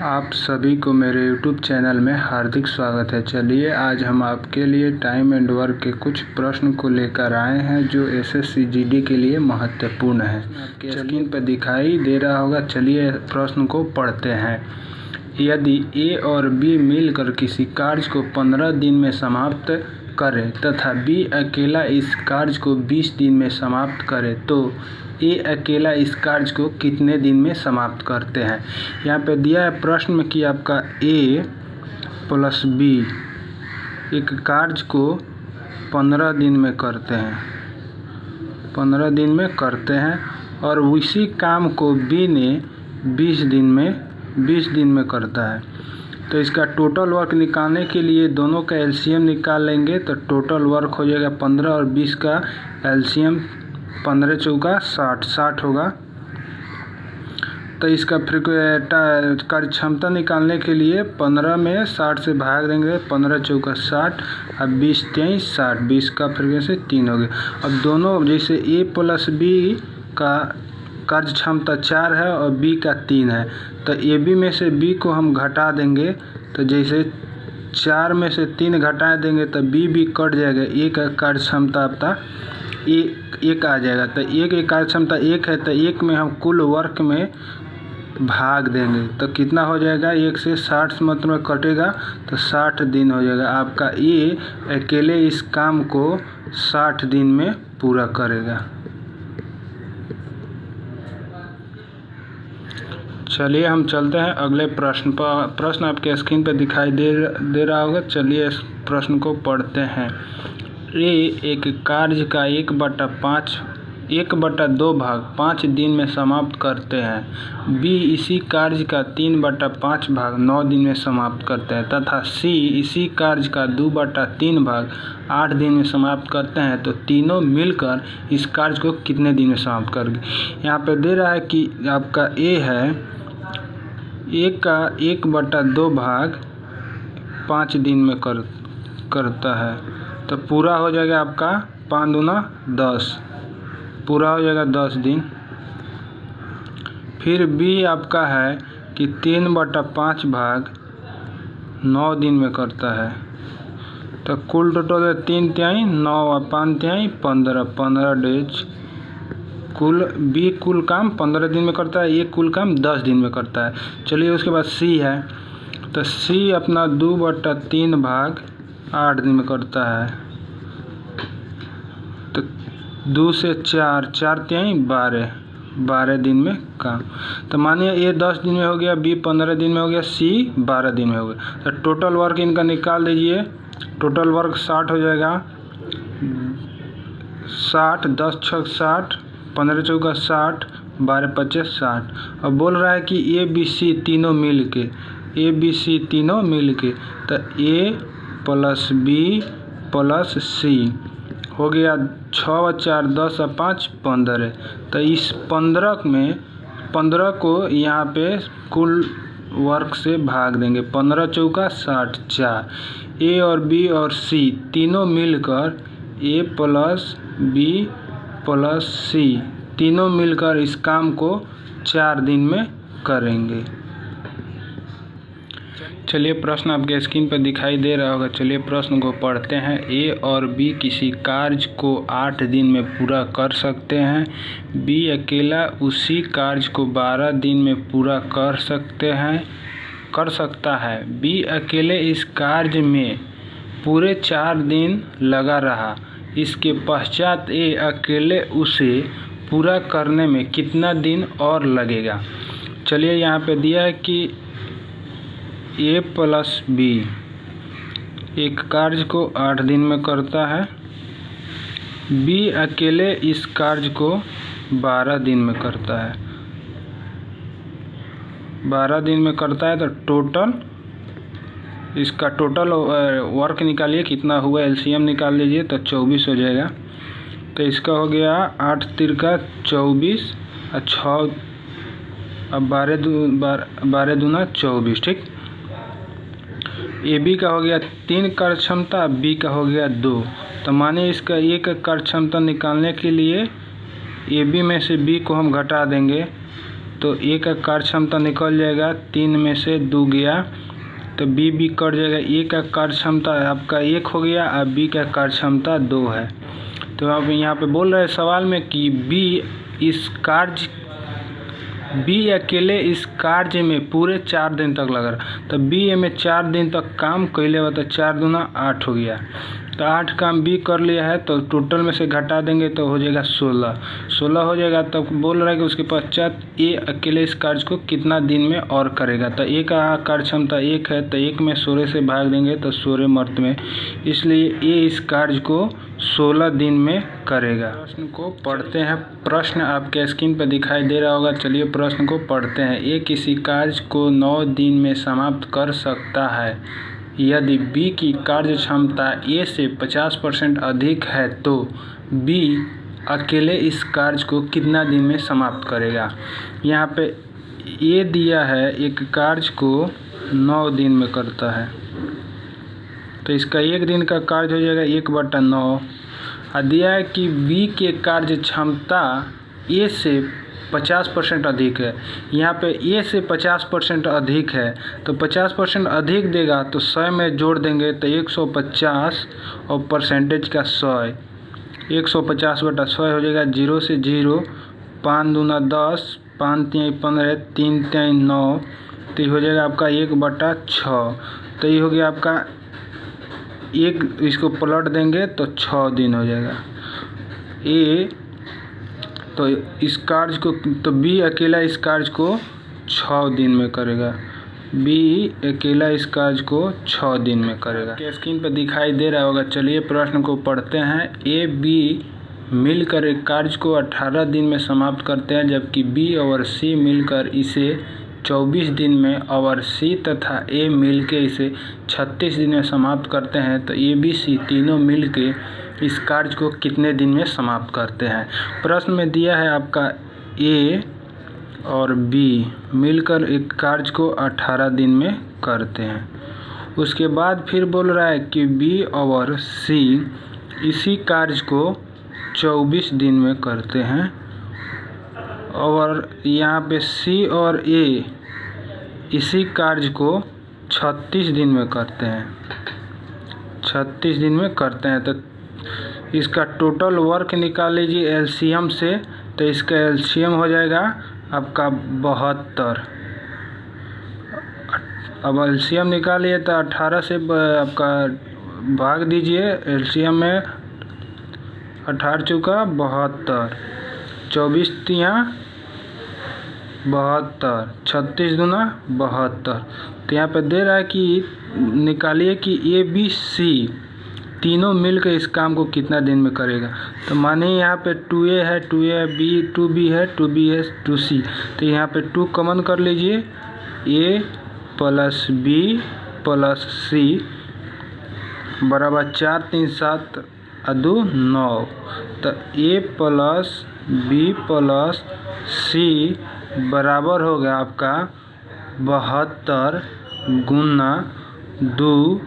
आप सभी को मेरे YouTube चैनल में हार्दिक स्वागत है। चलिए आज हम आपके लिए टाइम एंड वर्क के कुछ प्रश्न को लेकर आए हैं जो SSC GD के लिए महत्वपूर्ण है। आपके स्क्रीन पर दिखाई दे रहा होगा। चलिए प्रश्न को पढ़ते हैं। यदि A और B मिलकर किसी कार्य को 15 दिन में समाप्त करे तथा B अकेला इस कार्य को 20 दिन में समाप्त करे तो A अकेला इस कार्य को कितने दिन में समाप्त करते हैं। यहाँ पे दिया है प्रश्न में कि आपका A प्लस B एक कार्य को 15 दिन में करते हैं, 15 दिन में करते हैं और उसी काम को B ने 20 दिन में करता है। तो इसका टोटल वर्क निकालने के लिए दोनों का LCM निकाल लेंगे तो टोटल वर्क हो जाएगा 15 और 20 का LCM 15 चौका 60 होगा। तो इसका फिर कार्य क्षमता निकालने के लिए 15 में 60 से भाग देंगे, 15 चौका 60 और 20 23 60, 20 का फिर से 3 हो गया। अब दोनों जैसे A प्लस B का कार्य क्षमता 4 है और B का 3 है तो AB में से B को हम घटा देंगे। तो जैसे 4 में से 3 घटा देंगे तो B भी कट जाएगा। A का कार्य क्षमता आपका एक आ जाएगा। तो एक कार्य क्षमता 1 है तो 1 में हम कुल वर्क में भाग देंगे तो कितना हो जाएगा। 1 से 60 मतलब कटेगा तो 60 दिन हो जाएगा। आपका A अकेले इस काम को 60 दिन में पूरा करेगा। चलिए हम चलते हैं अगले प्रश्न पर। प्रश्न आपके स्क्रीन पर दिखाई दे रहा होगा। चलिए इस प्रश्न को पढ़ते हैं। A एक कार्य का 1/2 भाग 5 दिन में समाप्त करते हैं। B इसी कार्य का 3/5 भाग 9 दिन में समाप्त करते हैं तथा C इसी कार्य का 2/3 भाग 8 दिन में समाप्त करते हैं तो तीनों मिलकर इस कार्य को कितने दिन में समाप्त करेंगे। यहाँ पे दे रहा है कि आपका A है, A का 1/2 भाग 5 दिन में करता है तो पूरा हो जाएगा आपका 5 दूना 10, पूरा हो जाएगा 10 दिन। फिर B आपका है कि 3/5 भाग 9 दिन में करता है तो कुल टोटल है 3 तिहाई 9 और 5 तिहाई 15 डेज। B कुल काम 15 दिन में करता है, A कुल काम 10 दिन में करता है। चलिए उसके बाद C है तो C अपना 2/3 भाग 8 दिन में करता है तो 2 से 4 तिहाई 12 दिन में काम। तो मानिए A 10 दिन में हो गया, B 15 दिन में हो गया, C 12 दिन में हो गया। तो टोटल वर्क इनका निकाल दीजिए। टोटल वर्क 60 हो जाएगा, 60 10 6 60, 15 चौका 60, 12 25 60। अब बोल रहा है कि ABC तीनों मिल के तो A plus B plus C हो गया 6 और 4 10 और 5 15। तो इस 15 को यहाँ पे कुल वर्क से भाग देंगे। 15 चौका 60 4। A और B और C तीनों मिलकर A plus B plus C तीनों मिलकर इस काम को 4 दिन में करेंगे। चलिए प्रश्न आपके स्क्रीन पर दिखाई दे रहा होगा। चलिए प्रश्न को पढ़ते हैं। A और B किसी कार्य को 8 दिन में पूरा कर सकते हैं। B अकेला उसी कार्य को 12 दिन में पूरा कर सकता है। B अकेले इस कार्य में पूरे 4 दिन लगा रहा। इसके पश्चात A अकेले उसे पूरा करने में कितना दिन और लगेगा। चलिए यहाँ पे दिया है कि A प्लस B एक कार्य को 8 दिन में करता है। B अकेले इस कार्य को 12 दिन में करता है, 12 दिन में करता है। तो टोटल इसका टोटल वर्क निकालिए कितना हुआ, LCM निकाल लीजिए तो 24 हो जाएगा। तो इसका हो गया 8 तिरका 24 और 6 अब 12 दूना 24। ठीक। AB का हो गया 3 कार्य क्षमता, B का हो गया 2। तो मानिए इसका एक कार्य क्षमता निकालने के लिए AB में से B को हम घटा देंगे तो ए का कार्य क्षमता निकल जाएगा, 3 में से 2 गया तो बी कट जाएगा। ए का कार्य क्षमता आपका 1 हो गया और बी का कार्य क्षमता 2 है। तो अब यहाँ पे बोल रहे हैं सवाल में कि बी अकेले इस कार्य में पूरे 4 दिन तक लगा रहा। तो बी में 4 दिन तक काम कैले हुआ, तो 4 दूना 8 हो गया। तो 8 काम बी कर लिया है, तो टोटल में से घटा देंगे तो हो जाएगा 16 हो जाएगा। तब बोल रहा है कि उसके पश्चात ए अकेले इस कार्य को कितना दिन में और करेगा। तो ए का कार्य क्षमता 1 है, तो 1 में 16 से भाग देंगे तो 16 मर्द में, इसलिए ए इस कार्य को 16 दिन में करेगा। प्रश्न को पढ़ते हैं। प्रश्न आपके स्क्रीन पर दिखाई दे रहा होगा। चलिए प्रश्न को पढ़ते हैं। ए किसी कार्य को 9 दिन में समाप्त कर सकता है यदि बी की कार्य क्षमता ए से 50% अधिक है, तो बी अकेले इस कार्य को कितना दिन में समाप्त करेगा। यहाँ पे ए दिया है एक कार्य को 9 दिन में करता है, तो इसका 1 दिन का कार्य हो जाएगा 1/9। और दिया है कि बी के कार्य क्षमता ए से 50% अधिक है। यहाँ पे ए से 50% अधिक है, तो 50% अधिक देगा तो 100 में जोड़ देंगे तो 150 और परसेंटेज का 100, 150/100 हो जाएगा। 0 से 0, 5 दूना 10, 5 तिहाई 15, 3 तिहाई 9, तो ये हो जाएगा आपका 1/6। तो ये हो गया आपका इसको पलट देंगे तो 6 दिन हो जाएगा। ए तो इस कार्य को, तो बी अकेला इस कार्य को 6 दिन में करेगा। बी अकेला इस कार्य को 6 दिन में करेगा। स्क्रीन पर दिखाई दे रहा होगा। चलिए प्रश्न को पढ़ते हैं। ए बी मिलकर एक कार्य को 18 दिन में समाप्त करते हैं, जबकि बी और सी मिलकर इसे 24 दिन में और सी तथा ए मिलकर इसे 36 दिन में समाप्त करते हैं। तो ए बी सी तीनों मिलकर इस कार्य को कितने दिन में समाप्त करते हैं। प्रश्न में दिया है आपका ए और बी मिलकर एक कार्य को 18 दिन में करते हैं। उसके बाद फिर बोल रहा है कि बी और सी इसी कार्य को 24 दिन में करते हैं, और यहाँ पे सी और ए इसी कार्य को 36 दिन में करते हैं, 36 दिन में करते हैं। तो इसका टोटल वर्क निकाल लीजिए एलसीएम से, तो इसका एलसीएम हो जाएगा आपका 72। अब एलसीएम निकालिए तो 18 से आपका भाग दीजिए, एलसीएम में 18 चुका 72, 24 तिया 72, 36 दूना 72। तो यहाँ पे दे रहा है कि निकालिए कि ए बी सी तीनों मिलकर इस काम को कितना दिन में करेगा। तो मानिए यहाँ पे 2A है, 2A है, बी 2B है, 2B है, 2C। तो यहाँ पे 2 कॉमन कर लीजिए, A plus B plus C बराबर 4 3 7 2 9। तो A plus B plus C बराबर होगा आपका 72 गुना 2/9,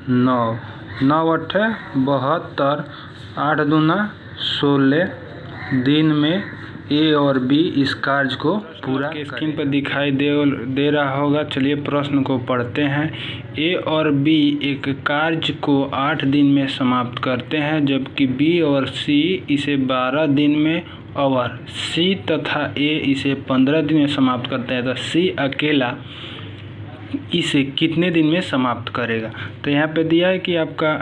9 × 8 = 72, 8 दूना 16 दिन में ए और बी इस कार्य को पूरा स्क्रीन पर दिखाई दे रहा होगा। चलिए प्रश्न को पढ़ते हैं। ए और बी एक कार्य को 8 दिन में समाप्त करते हैं, जबकि बी और सी इसे 12 दिन में और सी तथा ए इसे 15 दिन में समाप्त करते हैं। तो सी अकेला इसे कितने दिन में समाप्त करेगा। तो यहाँ पे दिया है कि आपका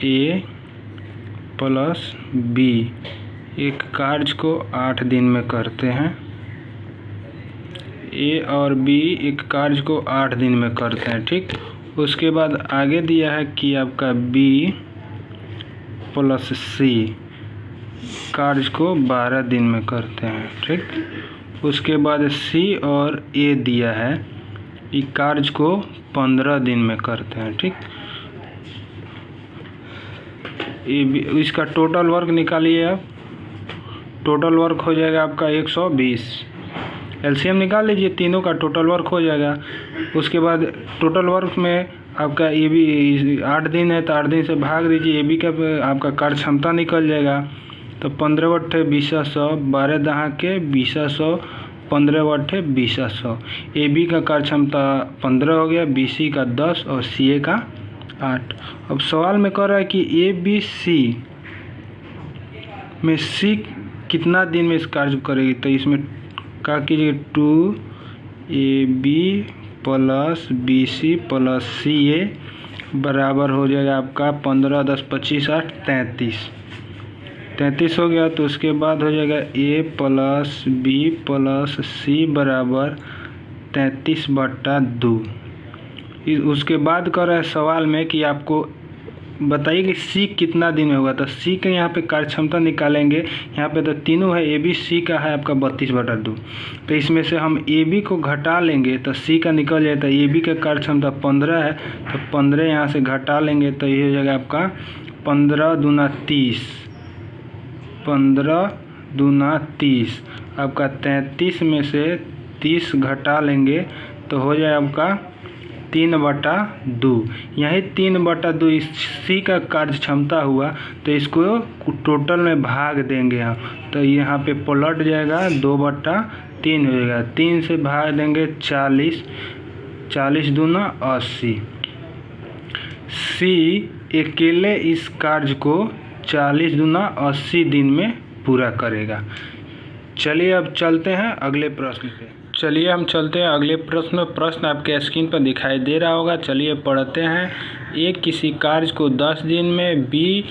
ए प्लस बी एक कार्य को 8 दिन में करते हैं, ए और बी एक कार्य को 8 दिन में करते हैं, ठीक। उसके बाद आगे दिया है कि आपका बी प्लस सी कार्य को 12 दिन में करते हैं, ठीक। उसके बाद सी और ए दिया है ये कार्य को 15 दिन में करते हैं, ठीक। इसका टोटल वर्क निकालिए आप। टोटल वर्क हो जाएगा आपका 120। एलसीएम निकाल लीजिए, तीनों का टोटल वर्क हो जाएगा। उसके बाद टोटल वर्क में आपका ए बी 8 दिन है तो 8 दिन से भाग दीजिए, ए बी का आपका कार्य क्षमता निकल जाएगा। तो 15 बट्ठे 20 12 दहा के 20 15 बट्ठे 20 ए बी का कार्य क्षमता 15 हो गया, बी सी का 10 और सी ए का 8। अब सवाल में कह रहा है कि ए बी सी में सी कितना दिन में इस कार्य करेगी। तो इसमें क्या कीजिए 2 a b plus b c plus c a बराबर हो जाएगा आपका 15 10 25 8 33 हो गया। तो उसके बाद हो जाएगा ए प्लस बी प्लस सी बराबर 33/2। उसके बाद कर रहा है सवाल में कि आपको बताइए कि सी कितना दिन में होगा। तो सी के यहाँ पे कार्य क्षमता निकालेंगे। यहाँ पे तो तीनों है, ए बी सी का है आपका 32/2। तो इसमें से हम ए बी को घटा लेंगे तो सी का निकल जाए। तो ए बी का कार्य क्षमता 15 है, तो 15 यहाँ से घटा लेंगे तो ये हो जाएगा आपका 15 दूना 30, 15 दूना 30 आपका 33 में से 30 घटा लेंगे तो हो जाए आपका 3/2। यही 3/2 इस सी का कार्य क्षमता हुआ। तो इसको टोटल में भाग देंगे हम, तो यहाँ पे पलट जाएगा 2/3 हो जाएगा। 3 से भाग देंगे 40, 40 दूना 80। सी अकेले इस कार्य को 40 दूना 80 दिन में पूरा करेगा। चलिए अब चलते हैं अगले प्रश्न पे। चलिए हम चलते हैं अगले प्रश्न। प्रश्न आपके स्क्रीन पर दिखाई दे रहा होगा। चलिए पढ़ते हैं। ए किसी कार्य को 10 दिन में, बी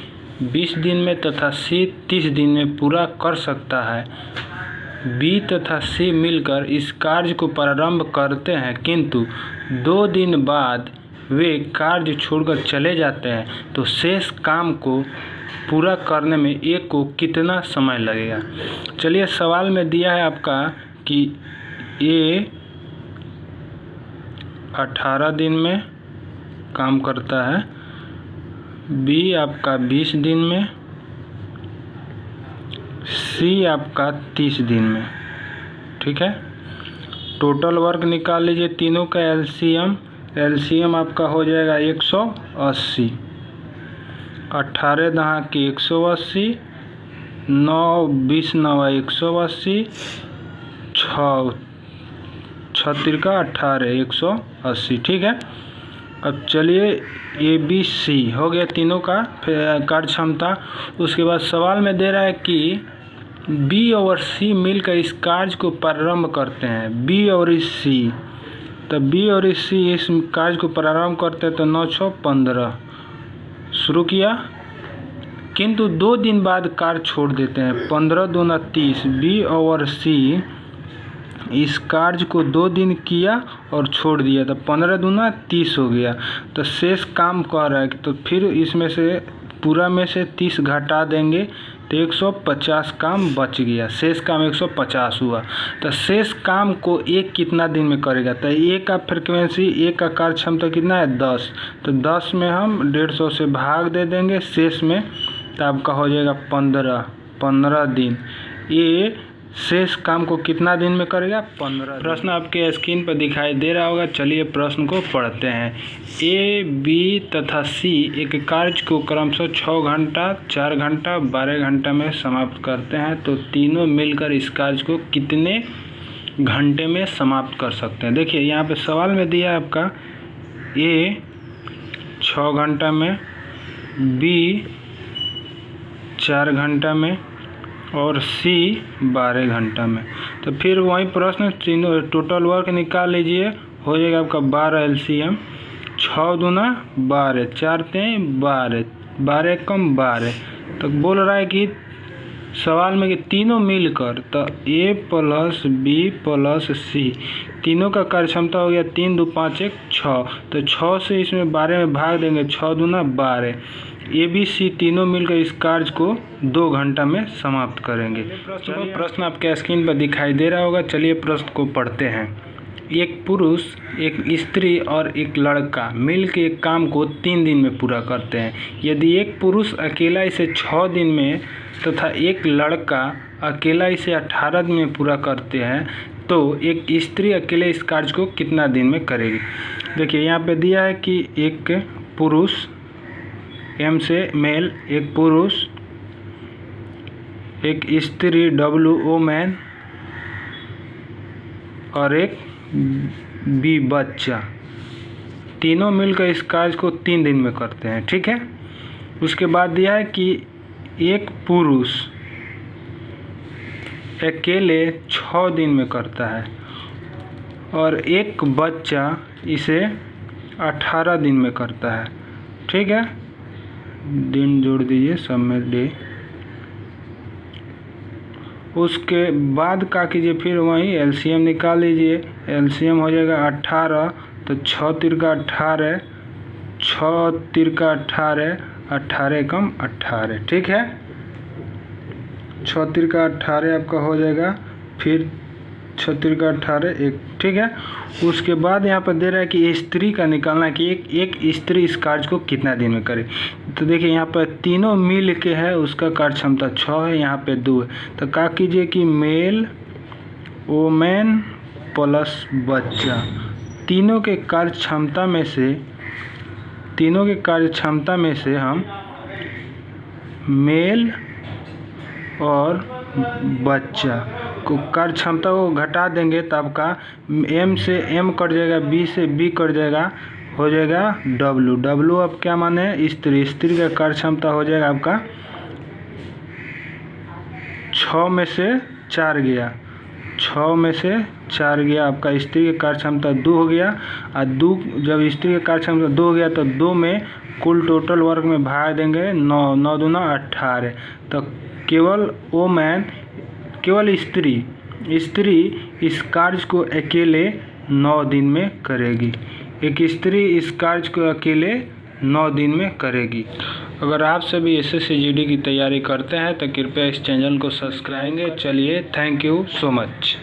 20 दिन में तथा सी 30 दिन में पूरा कर सकता है। बी तथा सी मिलकर इस कार्य को प्रारंभ करते हैं, किंतु 2 दिन बाद वे कार्य छोड़कर चले जाते हैं। तो शेष काम को पूरा करने में ए को कितना समय लगेगा। चलिए सवाल में दिया है आपका कि ए 18 दिन में काम करता है, बी आपका 20 दिन में, सी आपका 30 दिन में। ठीक है, टोटल वर्क निकाल लीजिए तीनों का एलसीएम। एलसीएम आपका हो जाएगा 180, 18 दहा के 180, 9 20 9 180, 6 36 18 180। ठीक है, अब चलिए ए बी सी हो गया तीनों का कार्य क्षमता। उसके बाद सवाल में दे रहा है कि बी और सी मिलकर इस कार्य को प्रारंभ करते हैं। बी और सी, तो बी और सी इस कार्य को प्रारंभ करते हैं। तो 9 6 15 शुरू किया, किंतु 2 दिन बाद कार्य छोड़ देते हैं। 15 दूना 30। बी और सी इस कार्य को 2 दिन किया और छोड़ दिया, तो 15 दूना 30 हो गया। तो शेष काम कह रहा है, तो फिर इसमें से पूरा में से 30 घटा देंगे तो 150 काम बच गया। शेष काम 150 हुआ। तो शेष काम को एक कितना दिन में करेगा। तो ए का फ्रिक्वेंसी, ए का कार्य क्षमता कितना है 10। तो 10 में हम 150 से भाग दे देंगे शेष में, तो आपका हो जाएगा 15 दिन। ए शेष काम को कितना दिन में करेगा 15। प्रश्न आपके स्क्रीन पर दिखाई दे रहा होगा। चलिए प्रश्न को पढ़ते हैं। ए बी तथा सी एक कार्य को क्रमशः 6 घंटा 4 घंटा 12 घंटा में समाप्त करते हैं। तो तीनों मिलकर इस कार्य को कितने घंटे में समाप्त कर सकते हैं। देखिए यहाँ पे सवाल में दिया है आपका ए 6 घंटा में, बी 4 घंटा में और सी 12 घंटा में। तो फिर वही प्रश्न तीनों टोटल वर्क निकाल लीजिए, हो जाएगा आपका 12 एलसीएम। 6 दूना 12, 4 3 12, 12 कम 12। तो बोल रहा है कि सवाल में कि तीनों मिलकर, तो ए प्लस बी प्लस सी तीनों का कार्य क्षमता हो गया 3 2 5 1 6। तो 6 से इसमें 12 में भाग देंगे, 6 दूना 12। ए बी सी तीनों मिलकर इस कार्य को 2 घंटा में समाप्त करेंगे। प्रश्न आपके स्क्रीन पर दिखाई दे रहा होगा। चलिए प्रश्न को पढ़ते हैं। एक पुरुष, एक स्त्री और एक लड़का मिलकर एक काम को 3 दिन में पूरा करते हैं। यदि एक पुरुष अकेला इसे 6 दिन में तथा एक लड़का अकेला इसे 18 दिन में पूरा करते हैं, तो एक स्त्री अकेले इस कार्य को कितना दिन में करेगी। देखिए यहाँ पे दिया है कि एक पुरुष, एम से मेल, एक पुरुष एक स्त्री वोमैन और एक बी बच्चा, तीनों मिलकर इस कार्य को 3 दिन में करते हैं। ठीक है। उसके बाद दिया है कि एक पुरुष अकेले 6 दिन में करता है और एक बच्चा इसे 18 दिन में करता है। ठीक है। दिन जोड़ दीजिए सब में डे। उसके बाद क्या कीजिए, फिर वहीं एलसीएम निकाल लीजिए। एलसीएम हो जाएगा 18, तो 6 तिरका 18, 6 तिरका 18, 18 कम 18। ठीक है। 6 तिरका 18 आपका हो जाएगा, फिर 6 तिरका 18 1। ठीक है। उसके बाद यहाँ पर दे रहा है कि स्त्री का निकालना है कि एक स्त्री इस कार्य को कितना दिन में करे। तो देखिए यहाँ पर तीनों मिल के है, उसका कार्य क्षमता 6 है, यहाँ पे 2 है। तो क्या कीजिए कि मेल वोमैन प्लस बच्चा, तीनों के कार्य क्षमता में से हम मेल और बच्चा को कार्य क्षमता को घटा देंगे, तो आपका M से M कट जाएगा, B से B कट जाएगा, हो जाएगा W। अब क्या माने, स्त्री का कार्य क्षमता हो जाएगा आपका 6 में से 4 गया, 6 में से 4 गया आपका। स्त्री का कार्य क्षमता 2 हो गया, और 2 जब स्त्री का कार्य क्षमता 2 हो गया तो 2 में कुल टोटल वर्क में भाग देंगे 9, 9 दूना 18। तो केवल स्त्री इस कार्य को अकेले 9 दिन में करेगी। एक स्त्री इस कार्य को अकेले 9 दिन में करेगी। अगर आप सभी SSCGD की तैयारी करते हैं तो कृपया इस चैनल को सब्सक्राइब करें। चलिए, थैंक यू सो मच।